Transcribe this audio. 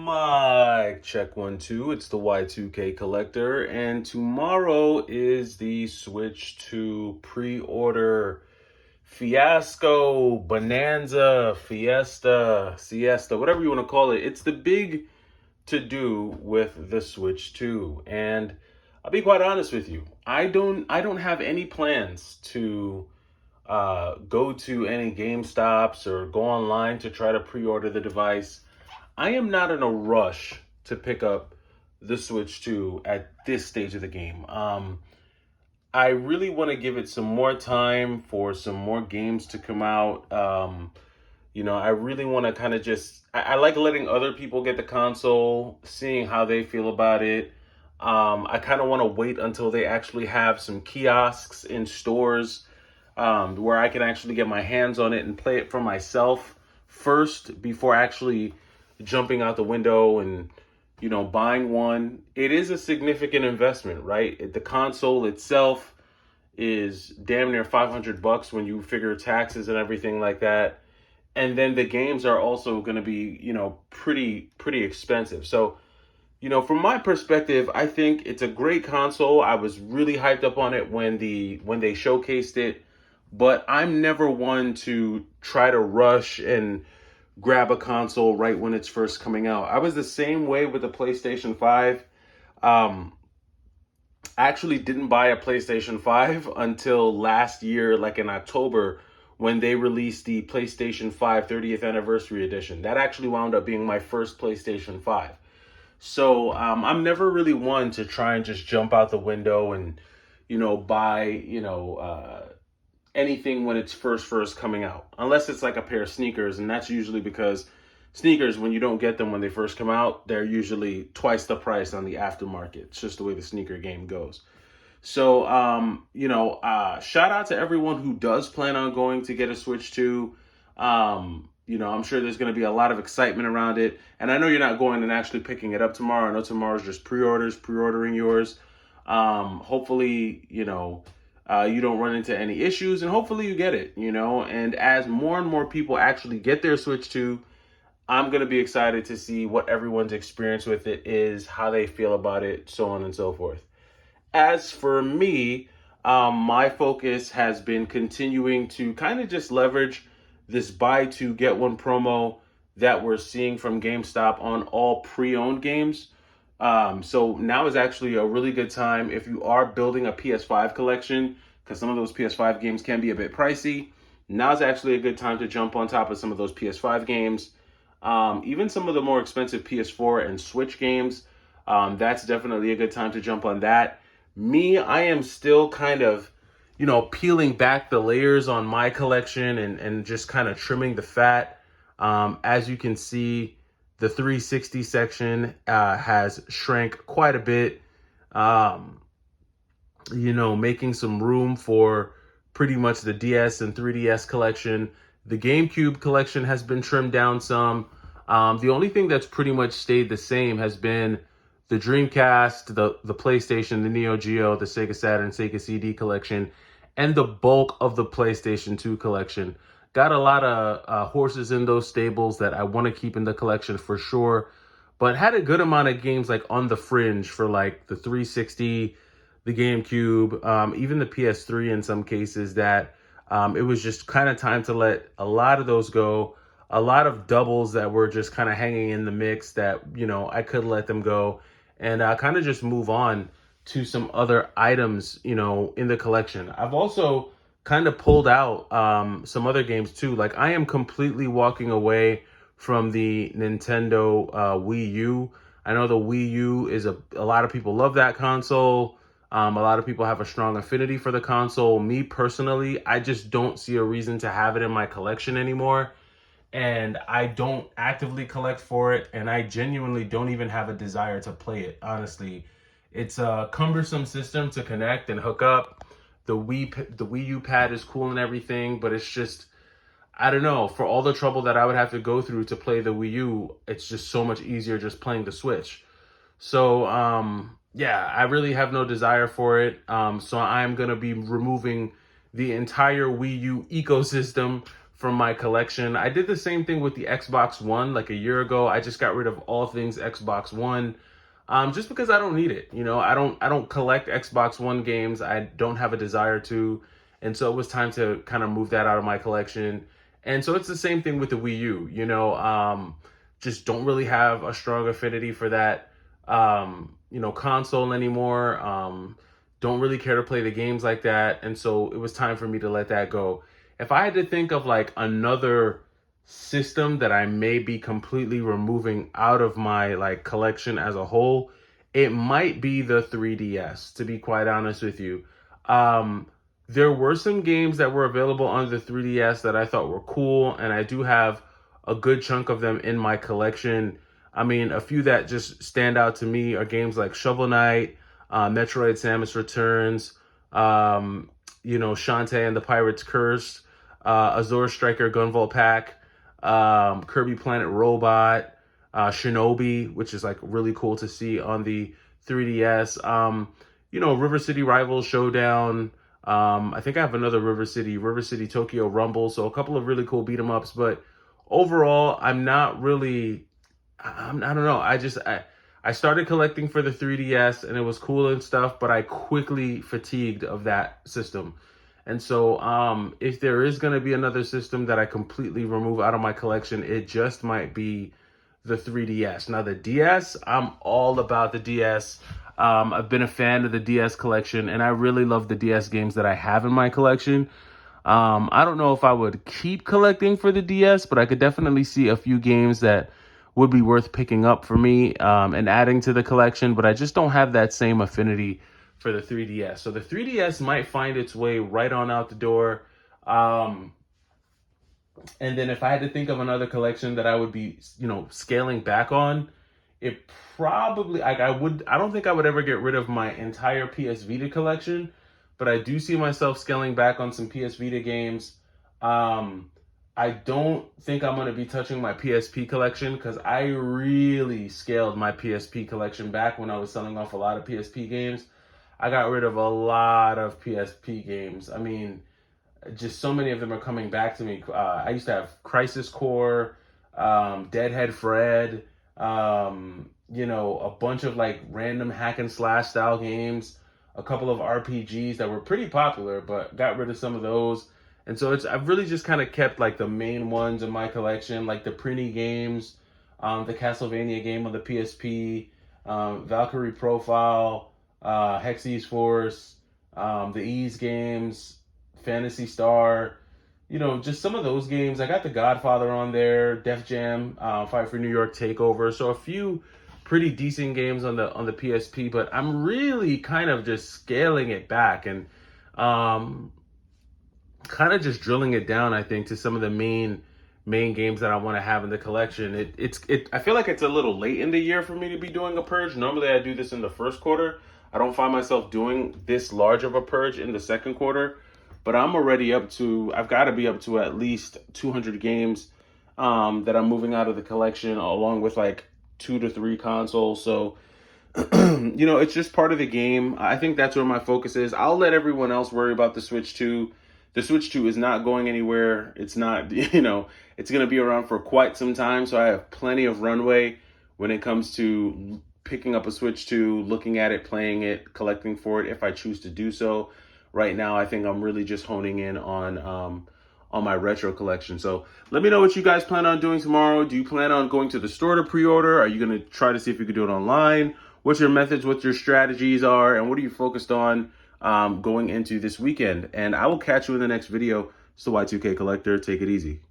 Mic check 1 2. It's the Y2K Collector, and tomorrow is the Switch 2 pre-order fiasco, bonanza, fiesta, siesta, whatever you want to call it. It's the big to do with the Switch 2, and I'll be quite honest with you. I don't have any plans to go to any GameStops or go online to try to pre-order the device. I am not in a rush to pick up the Switch 2 at this stage of the game. I really want to give it some more time for some more games to come out. I really want to kind of I like letting other people get the console, seeing how they feel about it. I kind of want to wait until they actually have some kiosks in stores where I can actually get my hands on it and play it for myself first before actually jumping out the window and buying one. It is a significant investment, right? The console itself is damn near $500 when you figure taxes and everything like that, and then the games are also going to be pretty expensive. So from my perspective, I think it's a great console. I was really hyped up on it when they showcased it, but I'm never one to try to rush and grab a console right when it's first coming out. I was the same way with the PlayStation 5. I actually didn't buy a PlayStation 5 until last year, like in October, when they released the PlayStation 5 30th Anniversary Edition. That actually wound up being my first PlayStation 5. So I'm never really one to try and just jump out the window and, buy, anything when it's first coming out, unless it's like a pair of sneakers, and that's usually because sneakers, when you don't get them when they first come out, they're usually twice the price on the aftermarket. It's just the way the sneaker game goes. So shout out to everyone who does plan on going to get a Switch 2. I'm sure there's going to be a lot of excitement around it, and I know you're not going and actually picking it up tomorrow. I know tomorrow's just pre-ordering yours. Hopefully you don't run into any issues, and hopefully you get it, and as more and more people actually get their Switch 2, I'm going to be excited to see what everyone's experience with it is, how they feel about it, so on and so forth. As for me, my focus has been continuing to kind of just leverage this buy two, get one promo that we're seeing from GameStop on all pre-owned games. So now is actually a really good time if you are building a PS5 collection, because some of those PS5 games can be a bit pricey. Now is actually a good time to jump on top of some of those PS5 games. Even some of the more expensive PS4 and Switch games, that's definitely a good time to jump on that. Me, I am still kind of, peeling back the layers on my collection and just kind of trimming the fat. As you can see, the 360 section has shrank quite a bit, making some room for pretty much the DS and 3DS collection. The GameCube collection has been trimmed down some. The only thing that's pretty much stayed the same has been the Dreamcast, the PlayStation, the Neo Geo, the Sega Saturn, Sega CD collection, and the bulk of the PlayStation 2 collection. Got a lot of horses in those stables that I want to keep in the collection for sure, but had a good amount of games like on the fringe for like the 360, the GameCube, even the PS3 in some cases that it was just kind of time to let a lot of those go. A lot of doubles that were just kind of hanging in the mix that, I could let them go and kind of just move on to some other items, in the collection. I've also kind of pulled out some other games too. Like I am completely walking away from the Nintendo Wii U. I know the Wii U is a lot of people love that console. A lot of people have a strong affinity for the console. Me personally, I just don't see a reason to have it in my collection anymore. And I don't actively collect for it, and I genuinely don't even have a desire to play it, honestly. It's a cumbersome system to connect and hook up. The Wii U pad is cool and everything, but it's just, I don't know, for all the trouble that I would have to go through to play the Wii U, it's just so much easier just playing the Switch. So, I really have no desire for it. So I'm going to be removing the entire Wii U ecosystem from my collection. I did the same thing with the Xbox One like a year ago. I just got rid of all things Xbox One. Just because I don't need it. I don't collect Xbox One games. I don't have a desire to. And so it was time to kind of move that out of my collection. And so it's the same thing with the Wii U, just don't really have a strong affinity for that, console anymore. Don't really care to play the games like that. And so it was time for me to let that go. If I had to think of like another system that I may be completely removing out of my like collection as a whole, it might be the 3DS, to be quite honest with you. There were some games that were available on the 3DS that I thought were cool, and I do have a good chunk of them in my collection. I mean, a few that just stand out to me are games like Shovel Knight, Metroid Samus Returns, Shantae and the Pirate's Curse, Azure Striker Gunvolt Pack, Kirby Planet Robot, Shinobi, which is like really cool to see on the 3DS. River City Rivals Showdown. I think I have another River City Tokyo Rumble. So a couple of really cool beat 'em ups, but overall, I don't know. I started collecting for the 3DS and it was cool and stuff, but I quickly fatigued of that system. And so if there is going to be another system that I completely remove out of my collection, it just might be the 3DS. Now the DS, I'm all about the DS. I've been a fan of the DS collection, and I really love the DS games that I have in my collection. I don't know if I would keep collecting for the DS, but I could definitely see a few games that would be worth picking up for me and adding to the collection, but I just don't have that same affinity for the 3DS. So the 3DS might find its way right on out the door. And then if I had to think of another collection that I would be, scaling back on, it probably, I don't think I would ever get rid of my entire PS Vita collection, but I do see myself scaling back on some PS Vita games. I don't think I'm going to be touching my PSP collection because I really scaled my PSP collection back when I was selling off a lot of PSP games. I got rid of a lot of PSP games. I mean, just so many of them are coming back to me. I used to have Crisis Core, Deadhead Fred, a bunch of like random hack and slash style games, a couple of RPGs that were pretty popular, but got rid of some of those. And so I've really just kind of kept like the main ones in my collection, like the Prinny games, the Castlevania game on the PSP, Valkyrie Profile, Hexy's Force, the Ys games, Phantasy Star, just some of those games. I got the Godfather on there, Def Jam, Fight for New York Takeover. So a few pretty decent games on the PSP, but I'm really kind of just scaling it back and kind of just drilling it down, I think, to some of the main games that I want to have in the collection. I feel like it's a little late in the year for me to be doing a purge. Normally I do this in the first quarter. I don't find myself doing this large of a purge in the second quarter, but I've got to be up to at least 200 games that I'm moving out of the collection, along with like 2 to 3 consoles. So, it's just part of the game. I think that's where my focus is. I'll let everyone else worry about the Switch 2. The Switch 2 is not going anywhere. It's not, it's going to be around for quite some time. So I have plenty of runway when it comes to picking up a Switch 2, looking at it, playing it, collecting for it if I choose to do so. Right now, I think I'm really just honing in on my retro collection. So let me know what you guys plan on doing tomorrow. Do you plan on going to the store to pre-order? Are you going to try to see if you can do it online? What's your methods, what your strategies are, and what are you focused on going into this weekend? And I will catch you in the next video. It's the Y2K Collector. Take it easy.